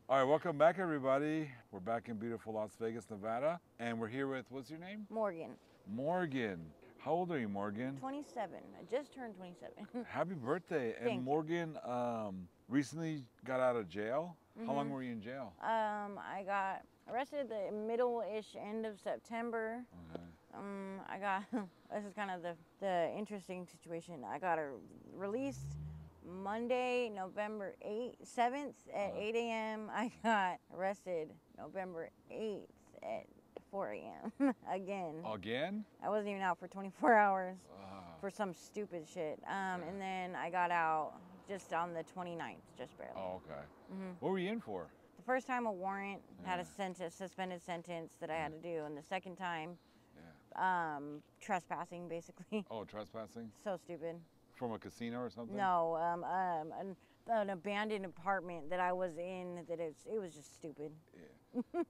All right, welcome back, everybody. We're back in beautiful Las Vegas, Nevada, and we're here with, what's your name? Morgan. Morgan. How old are you, Morgan? 27. I just turned 27. Happy birthday. And Thank you. Morgan recently got out of jail. How long were you in jail? I got arrested the middle-ish end of September. Okay. I got, this is kind of the interesting situation. I got released Monday, November 7th at 8 a.m. I got arrested November 8th at 4 a.m. Again. Again? I wasn't even out for 24 hours for some stupid shit. And then I got out just on the 29th, just barely. Oh, okay. What were you in for? The first time a warrant had a suspended sentence that I had to do, and the second time, trespassing basically. Oh, trespassing? So stupid. From a casino or something? No, an abandoned apartment that I was in. It was just stupid. Yeah.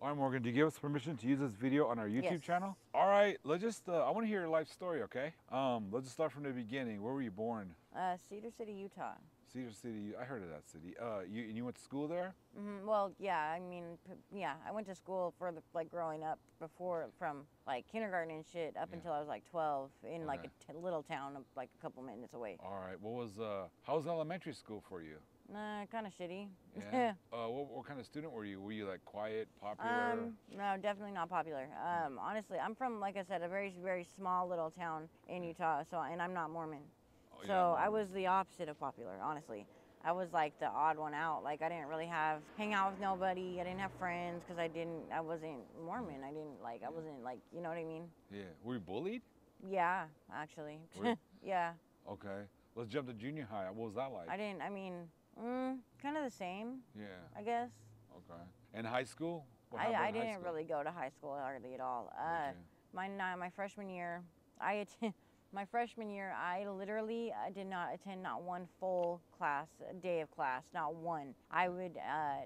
All right, Morgan, do you give us permission to use this video on our YouTube Yes. channel? All right, let's just, I want to hear your life story, okay? Let's just start from the beginning. Where were you born? Cedar City, Utah. Cedar City, I heard of that city. You went to school there? Well, yeah, I mean, yeah, I went to school for growing up before, from like kindergarten and shit up until I was like 12 in like a little town of like a couple minutes away. All right, how was elementary school for you? Kind of shitty. Yeah. What kind of student were you? Were you like quiet, popular? No, definitely not popular. Honestly, I'm from, like I said, a very, very small little town in Utah, and I'm not Mormon. Oh, So I was the opposite of popular, honestly. I was like the odd one out. Like I didn't really hang out with nobody. I didn't have friends because I wasn't Mormon. I wasn't like, you know what I mean? Yeah. Were you bullied? Yeah, actually. Yeah. Okay. Let's jump to junior high. What was that like? Kind of the same, Yeah. I guess. Okay. And high school? What I happened in high didn't school? really go to high school hardly at all. Okay. My freshman year, I literally did not attend not one full day of class, not one. I would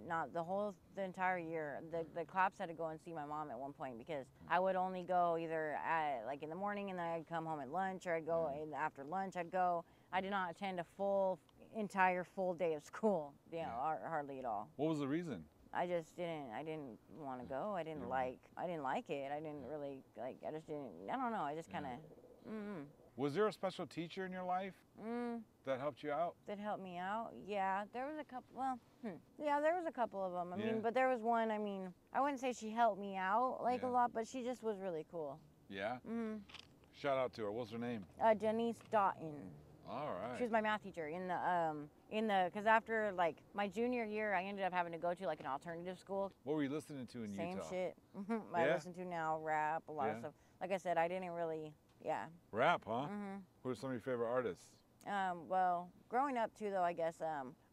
not the entire year. The cops had to go and see my mom at one point because I would only go either at like in the morning and then I'd come home at lunch, or I'd go after lunch. I'd go. I did not attend a entire full day of school. Hardly at all. What was the reason? I didn't want to go. I didn't like it. I didn't really like, I just didn't, I don't know. I just kind of, Was there a special teacher in your life that helped you out? that helped me out. Yeah, there was a couple, yeah, there was a couple of them. I Yeah. mean, but there was one, I mean, I wouldn't say she helped me out a lot, but she just was really cool. Yeah? Shout out to her. What's her name? Denise Doughton. All right. She was my math teacher because after like my junior year, I ended up having to go to like an alternative school. What were you listening to in Same Utah? shit. I Yeah? listen to now rap, a lot of stuff. Like I said, I didn't really, Rap, huh? Who are some of your favorite artists? Well, growing up too, though, I guess,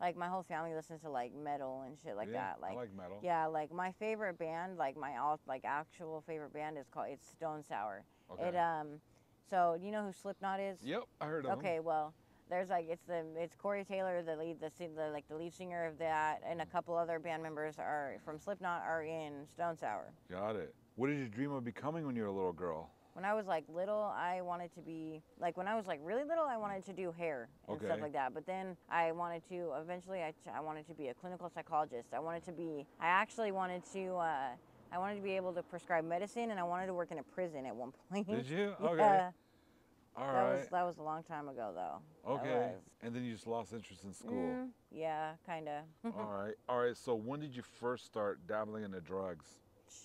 like my whole family listens to like metal and shit like Yeah, that. I like metal. Yeah, like my favorite band, actual favorite band it's Stone Sour. Okay. So do you know who Slipknot is? Yep, I heard of Okay, them. well, there's like it's Corey Taylor, the lead singer of that, and a couple other band members from Slipknot are in Stone Sour. Got it. What did you dream of becoming when you were a little girl? When I was like little, I wanted to be like, when I was like really little, I wanted to do hair and stuff like that. But then I wanted to eventually, I wanted to be a clinical psychologist. I actually wanted to, I wanted to be able to prescribe medicine, and I wanted to work in a prison at one point. Did you? Yeah. Okay. All right. That was a long time ago, though. Okay. And then you just lost interest in school. Yeah, kind of. All right. All right. So when did you first start dabbling into drugs?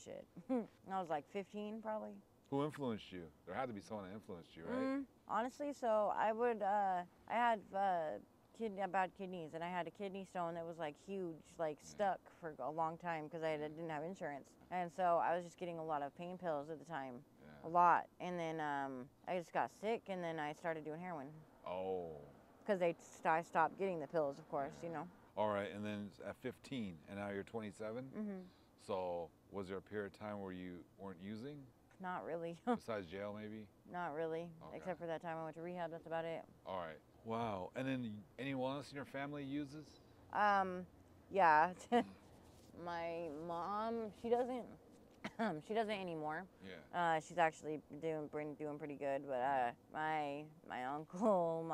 Shit. I was like 15, probably. Who influenced you? There had to be someone that influenced you, right? Honestly, so I had bad kidneys, and I had a kidney stone that was like huge, like stuck for a long time because I didn't have insurance. And so I was just getting a lot of pain pills at the time, a lot. And then I just got sick, and then I started doing heroin. Oh. Because I stopped getting the pills, of course, you know. All right. And then at 15, and now you're 27? So was there a period of time where you weren't using? Not really. Besides jail, maybe? Not really. Okay. Except for that time I went to rehab, that's about it. All right. Wow. And then anyone else in your family uses? Yeah. My mom, she doesn't anymore. Yeah. She's actually doing pretty good, but my uncle,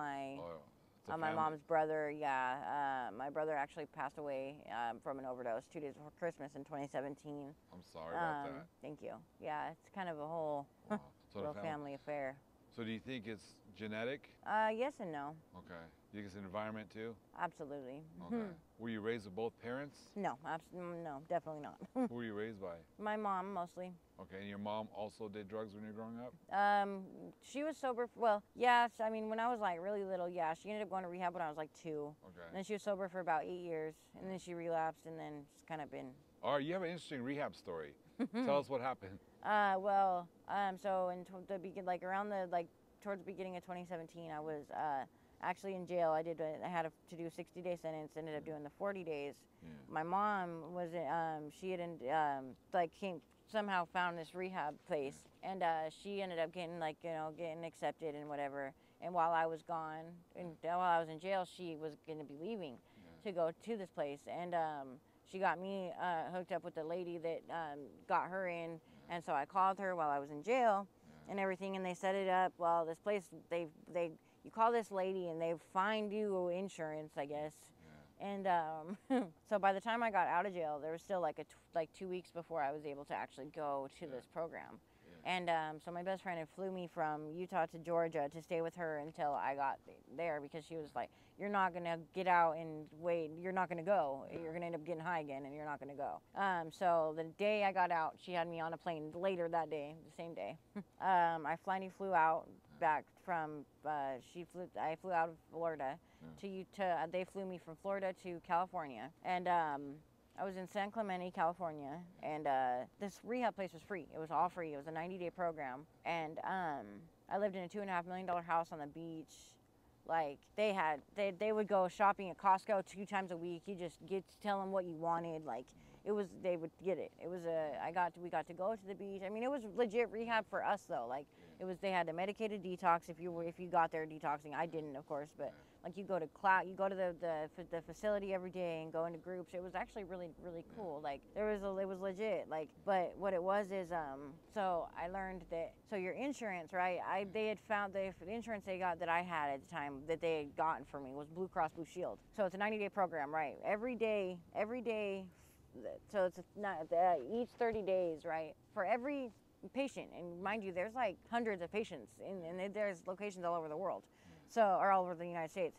My mom's brother, yeah. My brother actually passed away from an overdose 2 days before Christmas in 2017. I'm sorry about that. Thank you. Yeah, it's kind of a whole Wow. So real family affair. So do you think it's genetic? Yes and no. Okay. You think it's an environment too? Absolutely. Okay. Were you raised with both parents? No, no, definitely not. Who were you raised by? My mom mostly. Okay, and your mom also did drugs when you were growing up? She was sober. Well, yeah. I mean, when I was like really little, yeah, she ended up going to rehab when I was like 2. Okay. And then she was sober for about 8 years, and then she relapsed, and then it's kind of been. All right, you have an interesting rehab story. Tell us what happened. So in the begin, like around the towards the beginning of 2017, I was actually in jail. I had to do a 60-day sentence. Ended up doing the 40 days. Yeah. My mom was she had somehow found this rehab place, and she ended up getting accepted and whatever. And while I was gone, and while I was in jail, she was going to be leaving to go to this place, and she got me hooked up with the lady that got her in, and so I called her while I was in jail and everything, and they set it up. Well, this place, you call this lady and they find you insurance, I guess. And so by the time I got out of jail, there was still like 2 weeks before I was able to actually go to this program. And so my best friend had flew me from Utah to Georgia to stay with her until I got there, because she was like, you're not going to get out and wait. You're not going to go. You're going to end up getting high again, and you're not going to go. So the day I got out, she had me on a plane later that day, the same day. I finally flew out back from, I flew out of Florida they flew me from Florida to California. And I was in San Clemente, California, and this rehab place was free. It was all free. It was a 90-day program. And I lived in a $2.5 million house on the beach. Like, they would go shopping at Costco 2 times a week. You just get to tell them what you wanted. Like, they would get it. It was we got to go to the beach. I mean, it was legit rehab for us though. Like, they had a medicated detox if you got there detoxing. I didn't, of course, but like you go to the facility every day and go into groups. It was actually really, really cool. Like, it was legit. Like, but what it was is so I learned that, so your insurance, right? They had found the insurance they got that I had at the time that they had gotten for me was Blue Cross Blue Shield. So it's a 90-day program, right? Every day. So it's not each 30 days, right? For every patient, and mind you, there's like hundreds of patients, and there's locations all over the world, or all over the United States.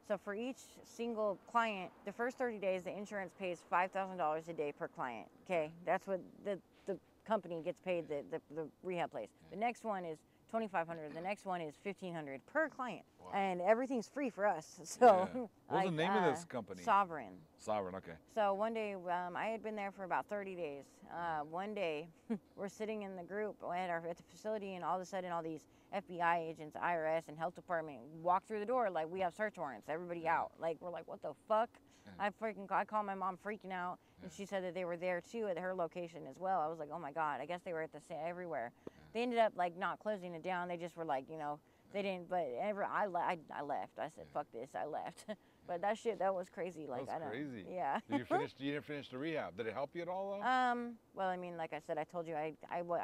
So for each single client, the first 30 days, the insurance pays $5,000 a day per client. Okay, that's what the company gets paid, the rehab place. The next one is $2,500. The next one is $1,500 per client. Wow. And everything's free for us. So, what's the name of this company? Sovereign. Sovereign, okay. So one day, I had been there for about 30 days. One day, we're sitting in the group at the facility, and all of a sudden, all these FBI agents, IRS, and health department walk through the door like we have search warrants. Everybody out. Like, we're like, what the fuck? I called my mom freaking out, and she said that they were there too at her location as well. I was like, oh my God, I guess they were at everywhere. They ended up like not closing it down. They just were like, they didn't. But I left. I said, fuck this. I left. But that was crazy. Like, that was crazy. Yeah. You didn't finish the rehab. Did it help you at all though? Well, I mean, like I said, I told you, I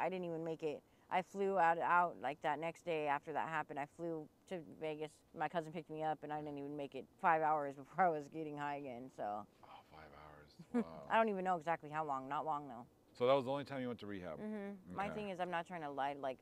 didn't even make it. I flew out like that next day after that happened. I flew to Vegas. My cousin picked me up, and I didn't even make it 5 hours before I was getting high again. So. Oh, 5 hours. Wow. I don't even know exactly how long. Not long though. So that was the only time you went to rehab? Mm-hmm. Okay. My thing is, I'm not trying to lie. Like,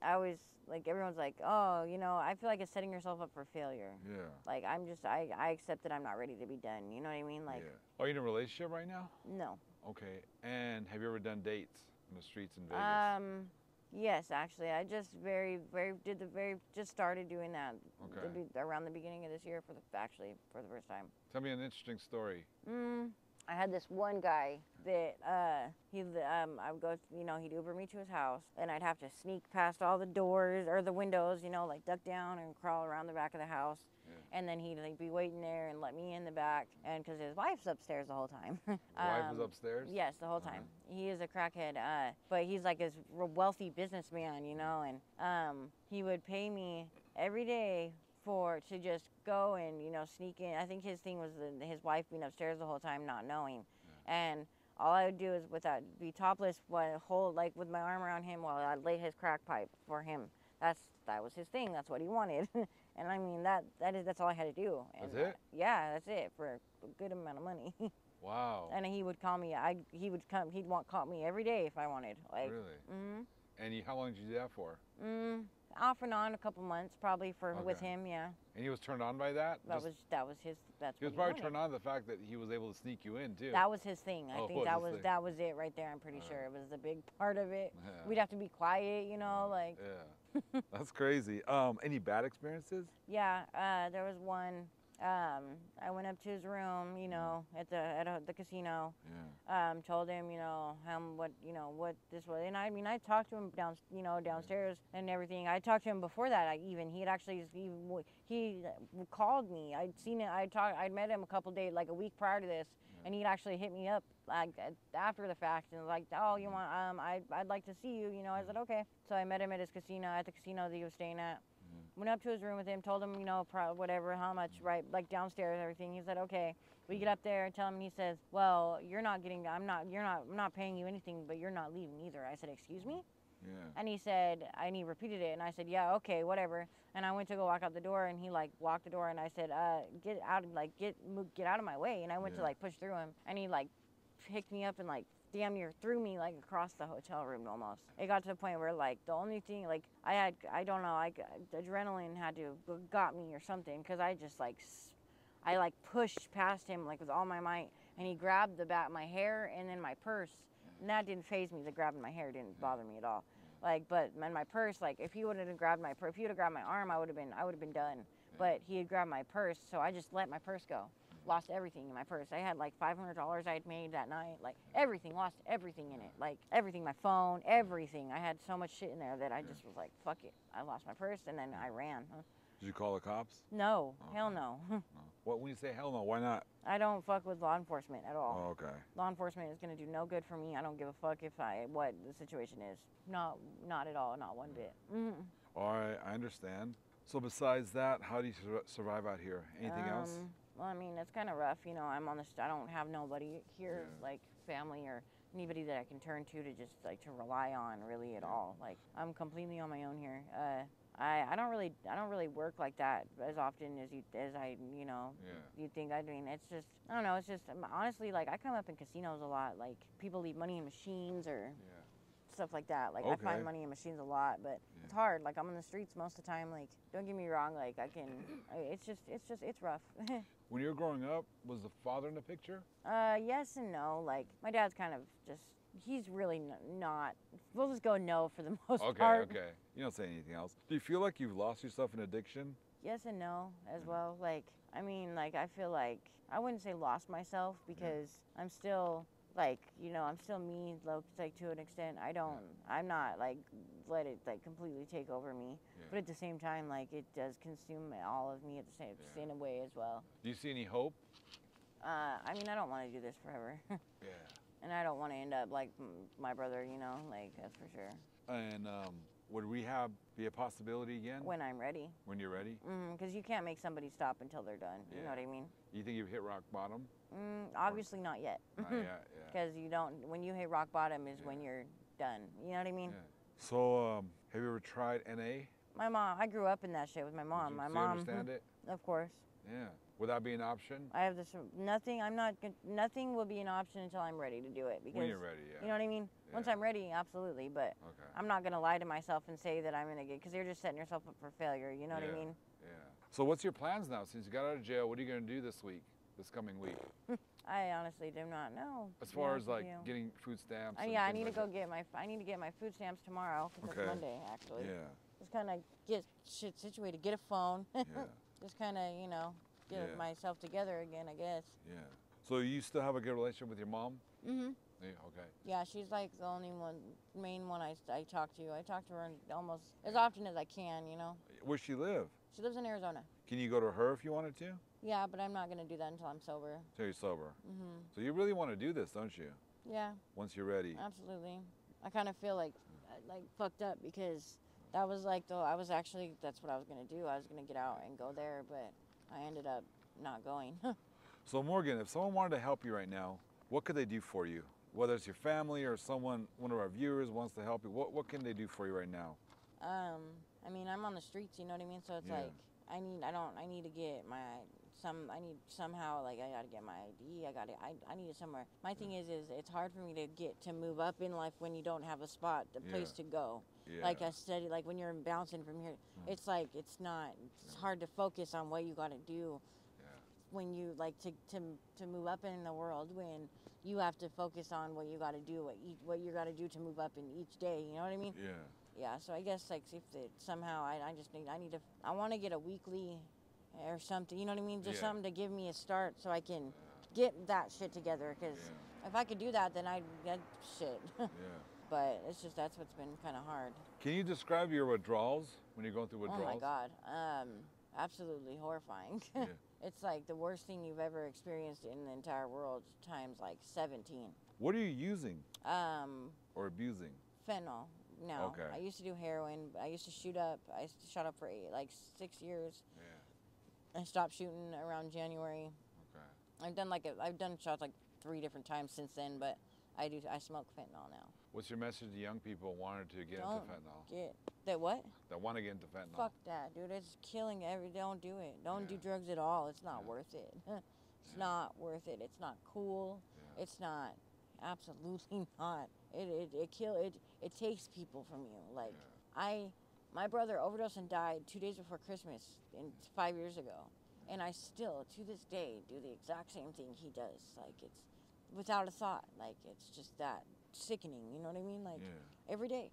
I always, like, everyone's like, oh, I feel like it's setting yourself up for failure. Yeah. Like, I accept that I'm not ready to be done. You know what I mean? Like. Yeah. Are you in a relationship right now? No. Okay. And have you ever done dates in the streets in Vegas? Yes, actually. I just just started doing that. Okay. Around the beginning of this year for the first time. Tell me an interesting story. I had this one guy that I would go, he'd Uber me to his house, and I'd have to sneak past all the doors or the windows, like duck down and crawl around the back of the house. Yeah. And then he'd be waiting there and let me in the back, and because his wife's upstairs the whole time. Wife is upstairs? Yes, the whole time. He is a crackhead, but he's like this wealthy businessman, and he would pay me every day to just go and sneak in. I think his thing was his wife being upstairs the whole time, not knowing. Yeah. And all I would do is be topless, with my arm around him while I lay his crack pipe for him that was his thing. That's what he wanted. And I mean that's all I had to do. And That's it? yeah, that's it for a good amount of money. Wow. And he would call me. He'd call me every day if I wanted. Like, Really? Mhm. And how long did you do that for? Off and on a couple months probably with Okay. him. Yeah. And he was turned on by that? That was his. That's He what was probably wanted. turned on to the fact that he was able to sneak you in too. That was his thing. I Oh, think was that his thing. that was it right there. I'm pretty sure it was the big part of it. Yeah. We'd have to be quiet, you know, like. Yeah. That's crazy. Any bad experiences? Yeah, there was one. I went up to his room, you know, at the casino. Yeah. Told him, you know, what this was, and I mean, I talked to him downstairs and everything. I talked to him before that. He had actually he called me. I'd met him a couple days, like a week prior to this, and he'd actually hit me up like after the fact and was like, oh, you want I'd like to see you, you know. I said okay. So I met him at the casino that he was staying at. Went up to his room with him, told him, you know, whatever, how much, right, like downstairs, everything. He said, okay. We get up there and tell him, and he says, well, I'm not paying you anything, but you're not leaving either. I said, excuse me? Yeah. And he said, and he repeated it, and I said, yeah, okay, whatever. And I went to go walk out the door, and he like walked the door, and I said, get out of my way. And I went to like push through him, and he like picked me up and like damn near threw me like across the hotel room almost. It got to the point where like the only thing like I don't know, like adrenaline had to got me or something, because I just like I like pushed past him like with all my might, and he grabbed the back of my hair and then my purse, and that didn't faze me. The grabbing my hair didn't bother me at all. Like, but man, my purse, like if he would have grabbed my purse, if he would have grabbed my arm, I would have been done. But he had grabbed my purse, so I just let my purse go. Lost everything in my purse. I had like $500 I had made that night. Like everything, lost everything in it. Like everything, my phone, everything. I had so much shit in there that I just was like, fuck it. I lost my purse and then I ran. Did you call the cops? No, hell no. No. What, when you say hell no, why not? I don't fuck with law enforcement at all. Oh, okay. Law enforcement is gonna do no good for me. I don't give a fuck what the situation is. Not at all, not one bit. All right, I understand. So besides that, how do you survive out here? Anything else? Well, I mean, it's kind of rough, you know. I don't have nobody here, like family or anybody that I can turn to just like to rely on really at all. Like I'm completely on my own here. I don't really work like that as often as you'd think. I mean, it's just, I don't know. It's just honestly, like I come up in casinos a lot. Like people leave money in machines or stuff like that. Like I find money in machines a lot, but it's hard. Like I'm on the streets most of the time. Like don't get me wrong. Like it's rough. When you were growing up, was the father in the picture? Yes and no. Like my dad's kind of just, he's really not. We'll just go no for the most part. Okay. You don't say anything else. Do you feel like you've lost yourself in addiction? Yes and no as well. Like I mean, like I feel like I wouldn't say lost myself because I'm still. Like, you know, I'm still me, like to an extent. I'm not like let it like completely take over me. But at the same time, like it does consume all of me at the same way as well. Do you see any hope? I mean, I don't want to do this forever. And I don't want to end up like my brother, you know, like that's for sure. And would rehab be a possibility again? When I'm ready. When you're ready? Because you can't make somebody stop until they're done. You know what I mean? You think you've hit rock bottom? Obviously not yet. Not yet, Because you don't. When you hit rock bottom is when you're done. You know what I mean? So, have you ever tried NA? My mom. I grew up in that shit with my mom. My mom. Understand it? Of course. Yeah. Would that be an option? I have this. Nothing. Nothing will be an option until I'm ready to do it. Because when you're ready, you know what I mean. Once I'm ready, absolutely. But I'm not gonna lie to myself and say that I'm gonna get, because you're just setting yourself up for failure. You know what I mean? Yeah. So what's your plans now? Since you got out of jail, what are you gonna do this coming week? I honestly do not know. As far as like getting food stamps. I need to go get my. I need to get my food stamps tomorrow because it's Monday actually. Yeah. Just kind of get shit situated, get a phone. Just kind of get myself together again, I guess. Yeah. So you still have a good relationship with your mom? Mhm. Yeah, okay. Yeah, she's like the only main one I talk to. I talk to her almost as often as I can, you know. Where's she live? She lives in Arizona. Can you go to her if you wanted to? Yeah, but I'm not gonna do that until I'm sober. Until you're sober. Mhm. So you really want to do this, don't you? Yeah. Once you're ready. Absolutely. I kind of feel like fucked up because that was like that's what I was gonna do. I was gonna get out and go there, but I ended up not going. So Morgan, if someone wanted to help you right now, what could they do for you? Whether it's your family or one of our viewers wants to help you, what can they do for you right now? I mean, I'm on the streets, you know what I mean? So it's like, I need to get somehow, like, I gotta get my ID, I need it somewhere. My thing is it's hard for me to move up in life when you don't have a spot, a place to go. Like I study, like when you're bouncing from here, it's like, it's hard to focus on what you gotta do when you, like, to move up in the world, when you have to focus on what you gotta do, what you gotta do to move up in each day, you know what I mean? Yeah, so I guess, like, if it somehow, I want to get a weekly or something, you know what I mean? Just something to give me a start so I can get that shit together, because if I could do that, then I'd get shit. But it's just, that's what's been kind of hard. Can you describe your withdrawals when you're going through withdrawals? Oh my God, absolutely horrifying. It's like the worst thing you've ever experienced in the entire world times like 17. What are you using? Or abusing? Fentanyl. No. Okay. I used to do heroin. I used to shoot up. I shot up for 6 years. I stopped shooting around January. Okay. I've done shots like 3 different times since then, but I smoke fentanyl now. What's your message to young people wanting to get into fentanyl? That what? That want to get into fentanyl. Fuck that, dude. It's killing don't do it. Don't do drugs at all. It's not worth it. It's not worth it. It's not cool. It's not. Absolutely not. It takes people from you. Like, my brother overdosed and died 2 days before Christmas 5 years ago, and I still to this day do the exact same thing he does. Like, it's without a thought. Like, it's just that sickening. You know what I mean? Like, every day.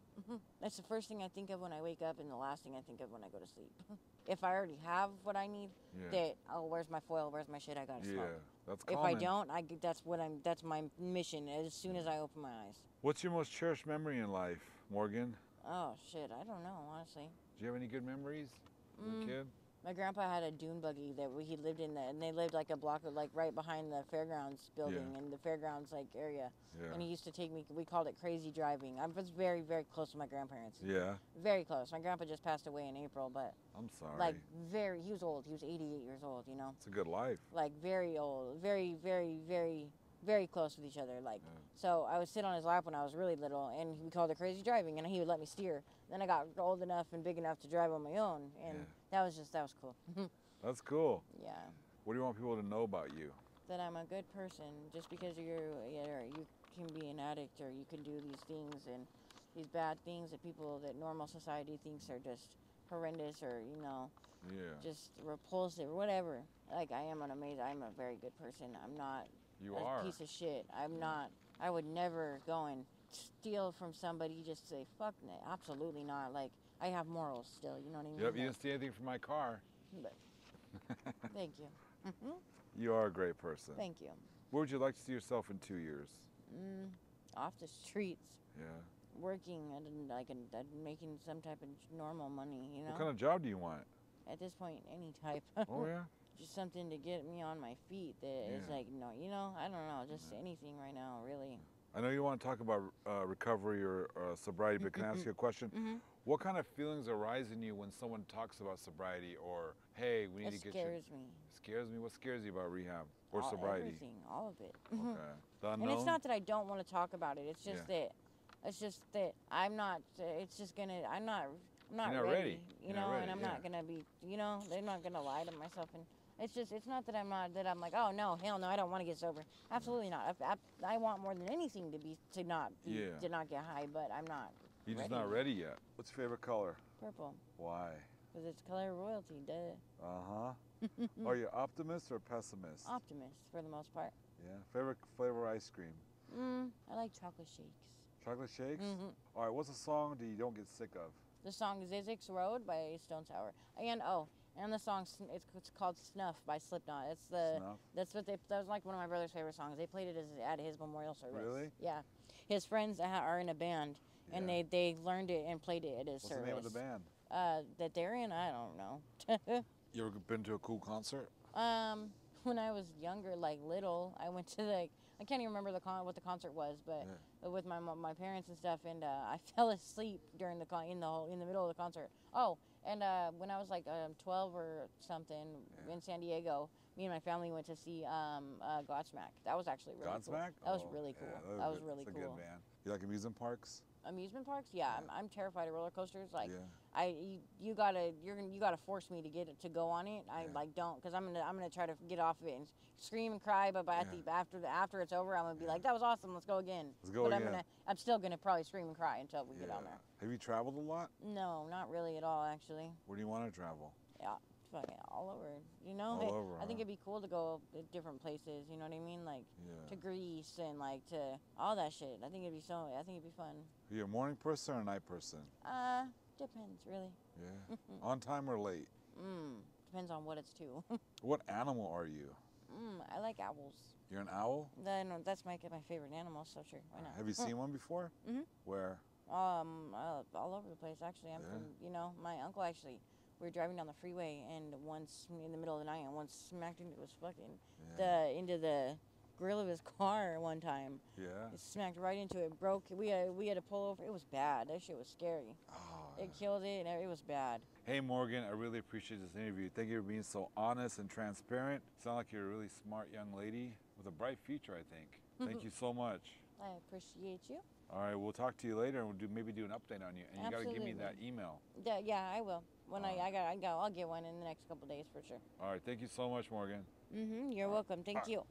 That's the first thing I think of when I wake up, and the last thing I think of when I go to sleep. If I already have what I need, where's my foil? Where's my shit? I gotta smoke. That's common. If I don't, that's my mission as soon as I open my eyes. What's your most cherished memory in life, Morgan? Oh shit, I don't know, honestly. Do you have any good memories as a kid? My grandpa had a dune buggy that he lived in, and they lived like a block of, like, right behind the fairgrounds building and the fairgrounds like area. And he used to take me. We called it crazy driving. I was very, very close to my grandparents. Very close. My grandpa just passed away in April, but I'm sorry. Like, he was old. He was 88 years old. You know. It's a good life. Like, very old. Very, very, very, very close with each other. Like, so I would sit on his lap when I was really little, and we called it crazy driving, and he would let me steer. Then I got old enough and big enough to drive on my own, and that was cool. That's cool. Yeah. What do you want people to know about you? That I'm a good person. Just because you can be an addict, or you can do these things and these bad things that normal society thinks are just horrendous, or just repulsive or whatever. Like, I'm a very good person. I'm not a piece of shit. I'm not. I would never go and steal from somebody. Just say fuck, absolutely not. Like, I have morals still. You know what I mean? Yep. You didn't steal anything from my car. But, thank you. You are a great person. Thank you. Where would you like to see yourself in 2 years? Off the streets. Yeah. Working and making some type of normal money, you know. What kind of job do you want? At this point, any type. Oh yeah. Just something to get me on my feet. That is like, I don't know, just anything right now, really. I know you want to talk about recovery or sobriety, but can I ask you a question? What kind of feelings arise in you when someone talks about sobriety, or, hey, we need to get you? It scares me. Scares me? What scares you about rehab or sobriety? Everything, all of it. Okay. The unknown? And it's not that I don't want to talk about it. It's just that I'm not. It's just I'm not ready. You know, and I'm not gonna be. You know, I'm not gonna lie to myself. And it's not that I'm like, oh no, hell no, I don't want to get sober. Absolutely not. I want more than anything to not get high, but I'm not. You're just not ready yet. What's your favorite color? Purple. Why? Because it's color of royalty, duh. Are you optimist or pessimist? Optimist, for the most part. Yeah. Favorite flavor ice cream? I like chocolate shakes. Chocolate shakes? All right, what's a song that you don't get sick of? The song Zizek's Road by Stone Sour. And the song, it's called Snuff by Slipknot. Snuff? That was like one of my brother's favorite songs. They played it at his memorial service. Really? Yeah. His friends are in a band, and they learned it and played it at his service. What's the name of the band? That they're in, I don't know. You ever been to a cool concert? When I was younger, like little, I went to I can't even remember what the concert was, but with my parents and stuff, and I fell asleep during in the middle of the concert. Oh, and when I was like 12 or something in San Diego, me and my family went to see Godsmack. That was actually really cool. Godsmack? That was Oh, really cool. yeah, That was really that's a cool. good band. You like amusement parks? Amusement parks? Yeah, I'm terrified of roller coasters. Like, Yeah. you gotta force me to to go on it. I like don't, because I'm gonna try to get off of it and scream and cry. But after it's over, I'm gonna be like, that was awesome. Let's go again. Let's go again. I'm still gonna probably scream and cry until we get on there. Have you traveled a lot? No, not really at all, actually. Where do you want to travel? Yeah, fucking all over. You know, All over, I think it'd be cool to go to different places. You know what I mean? Like to Yeah. Greece and like to all that shit. I think it'd be fun. Are you a morning person or a night person? Depends really. Yeah. On time or late? Depends on what it's to. What animal are you? I like owls. You're an owl? That's my favorite animal. So sure, why not? Have you seen one before? Where? All over the place actually. I'm from, my uncle actually. We were driving down the freeway and once in the middle of the night and once smacked into his into the grill of his car one time. Yeah. It smacked right into it, broke. We had to pull over. It was bad. That shit was scary. Oh. It killed it and it was bad. Hey Morgan, I really appreciate this interview. Thank you for being so honest and transparent. Sound like you're a really smart young lady with a bright future, I think. Thank you so much. I appreciate you. All right, we'll talk to you later and we'll maybe do an update on you. And you got to give me that email. Yeah, I will. When I'll get one in the next couple days for sure. All right, thank you so much, Morgan. You're welcome. Thank you.